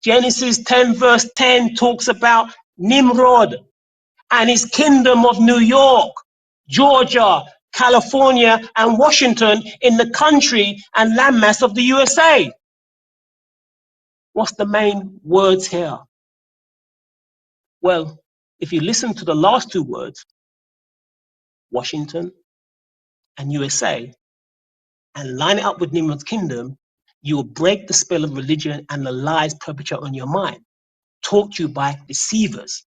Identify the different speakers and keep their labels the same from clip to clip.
Speaker 1: Genesis 10 verse 10 talks about Nimrod and his kingdom of New York, Georgia, California, and Washington in the country and landmass of the USA. What's the main words here? Well, if you listen to the last two words, Washington and USA, and line it up with Nimrod's kingdom, you will break the spell of religion and the lies perpetrated on your mind, taught you by deceivers.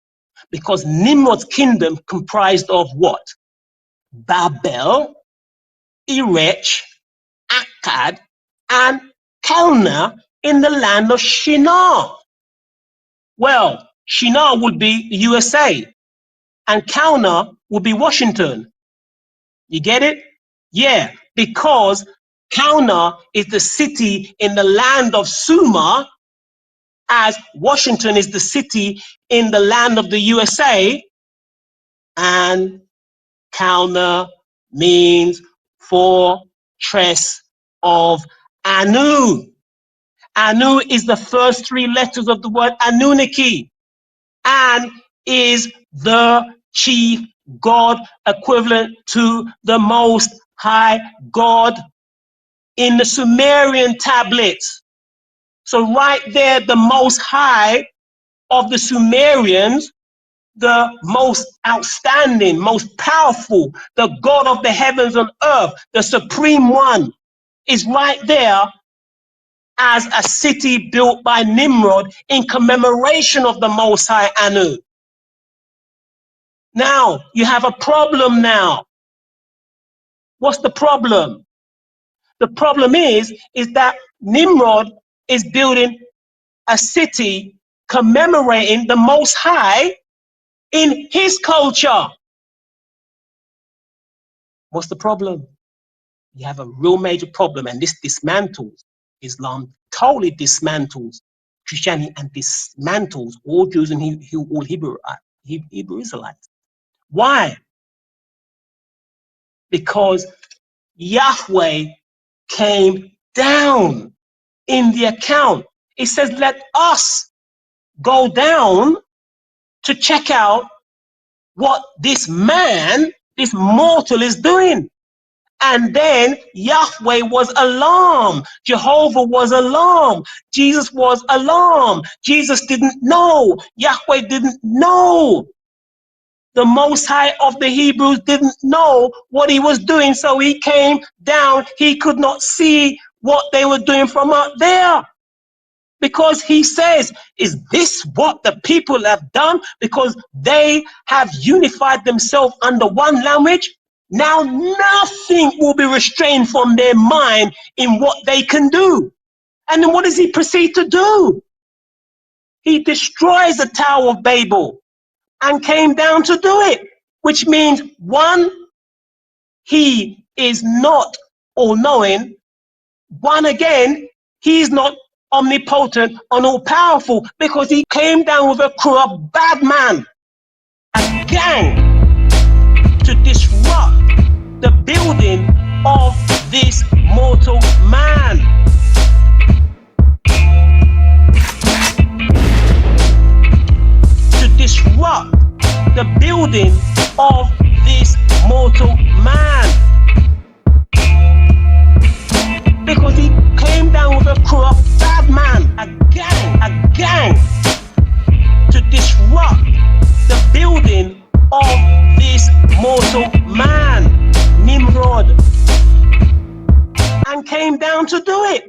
Speaker 1: Because Nimrod's kingdom comprised of what? Babel, Erech, Akkad, and Calneh in the land of Shinar. Well, Shinar would be the USA, and Calneh would be Washington. You get it? Yeah, because Calneh is the city in the land of Sumer, as Washington is the city in the land of the USA, and Calneh means fortress of Anu. Anu is the first three letters of the word Anunnaki, and is the chief God, equivalent to the Most High God in the Sumerian tablets. So right there, the Most High of the Sumerians, the most outstanding, most powerful, the God of the heavens and earth, the supreme one, is right there as a city built by Nimrod in commemoration of the Most High Anu. Now, you have a problem now. What's the problem? The problem is that Nimrod is building a city commemorating the Most High in his culture. What's the problem? You have a real major problem, and this dismantles Islam, totally dismantles Christianity, and dismantles all Jews and all Hebrew Israelites. Why? Because Yahweh came down in the account. It says, let us go down to check out what this man, this mortal, is doing. And then Yahweh was alarmed. Jehovah was alarmed. Jesus was alarmed. Jesus didn't know. Yahweh didn't know. The Most High of the Hebrews didn't know what he was doing, so he came down. He could not see what they were doing from up there. Because he says, is this what the people have done? Because they have unified themselves under one language. Now nothing will be restrained from their mind in what they can do. And then what does he proceed to do? He destroys the Tower of Babel and came down to do it, which means, one, he is not all-knowing. One, again, he is not omnipotent and all-powerful, because he came down with a crew of bad men, a gang, to disrupt the building of this mortal man. To disrupt the building of this mortal man. Because he came down with a crew of bad men, a gang, to disrupt the building of this mortal man, Nimrod, and came down to do it.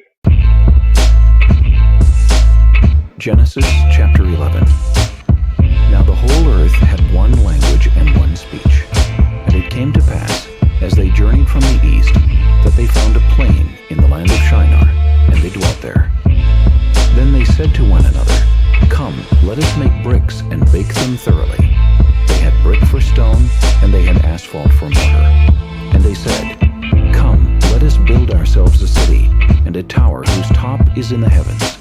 Speaker 2: Genesis chapter 11. Now the whole earth had one language and one speech. And it came to pass, as they journeyed from the east, that they found a plain in the land of Shinar, and they dwelt there. Then they said to one another, come, let us make bricks and bake them thoroughly. They had brick for stone, and they had asphalt for mortar. And they said, come, let us build ourselves a city, and a tower whose top is in the heavens.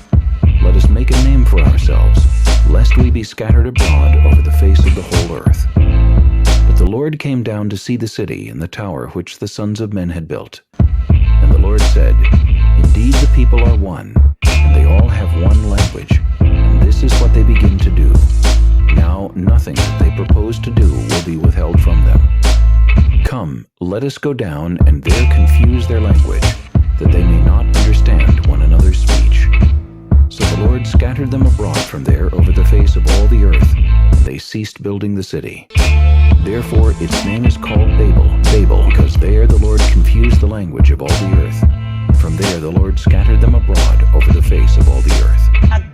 Speaker 2: Let us make a name for ourselves, lest we be scattered abroad over the face of the whole earth. But the Lord came down to see the city and the tower which the sons of men had built. And the Lord said, indeed the people are one, and they all have one language. nothing that they propose to do will be withheld from them. Come, let us go down and there confuse their language, that they may not understand one another's speech. So the Lord scattered them abroad from there over the face of all the earth, and they ceased building the city. Therefore its name is called Babel, because there the Lord confused the language of all the earth. From there the Lord scattered them abroad over the face of all the earth.